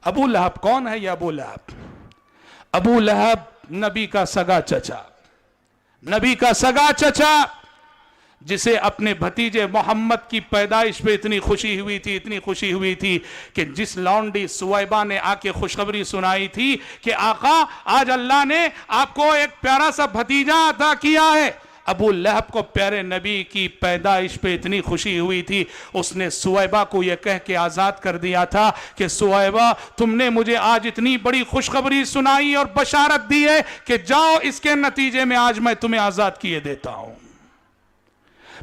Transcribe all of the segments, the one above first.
अबू लहब कौन है? यह अबू लहब, अबू लहब नबी का सगा चचा, नबी का सगा चचा, जिसे अपने भतीजे मोहम्मद की पैदाइश पे इतनी खुशी हुई थी, इतनी खुशी हुई थी कि जिस लौंडी सुवैबा ने आके खुशखबरी सुनाई थी कि आका आज अल्लाह ने आपको एक प्यारा सा भतीजा अता किया है, अबू लहब को प्यारे नबी की पैदाइश पे इतनी खुशी हुई थी, उसने सुवैबा को यह कह के आज़ाद कर दिया था कि सुवैबा तुमने मुझे आज इतनी बड़ी खुशखबरी सुनाई और बशारत दी है कि जाओ इसके नतीजे में आज मैं तुम्हें आज़ाद किए देता हूं।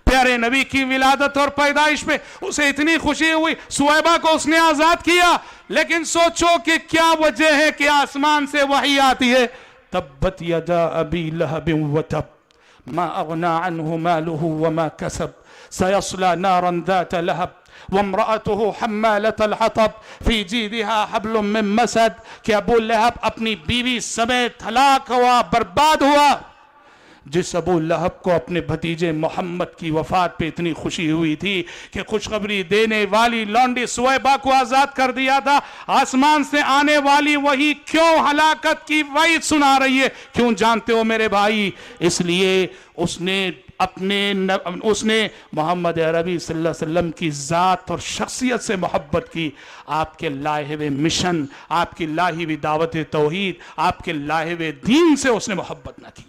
प्यारे नबी की विलादत और पैदाइश पे उसे इतनी खुशी हुई, सुवैबा को उसने आज़ाद किया। लेकिन सोचो कि क्या वजह है कि आसमान से वही आती है, तब्बत यदा अबी लहब व तब मा अगना अन्हु मालुहु व मा कसब सयस्ला नारन ज़ात लहब वम्रअतुहु हम्मालतल हतब फी जीदिहा हब्लुम मिन मसद। कि अबू लहब अपनी बीवी समेत हलाक हुआ, बर्बाद हुआ। जिस अबू लहब को अपने भतीजे मोहम्मद की वफात पे इतनी खुशी हुई थी कि खुशखबरी देने वाली लौंडी सुवैबा को आज़ाद कर दिया था, आसमान से आने वाली वही क्यों हलाकत की वही सुना रही है? क्यों जानते हो मेरे भाई? इसलिए उसने मोहम्मद अरबी सल्लल्लाहु अलैहि वसल्लम की ज़ात और शख्सियत से मोहब्बत की। आपके लाए हुए मिशन, आपकी लाई हुई दावत तौहीद, आपके लाए हुए दीन से उसने मोहब्बत न की।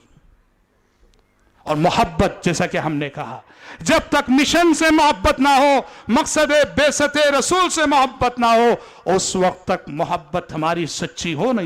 और मोहब्बत, जैसा कि हमने कहा, जब तक मिशन से मोहब्बत ना हो, मकसद बेसते रसूल से मोहब्बत ना हो, उस वक्त तक मोहब्बत हमारी सच्ची हो नहीं।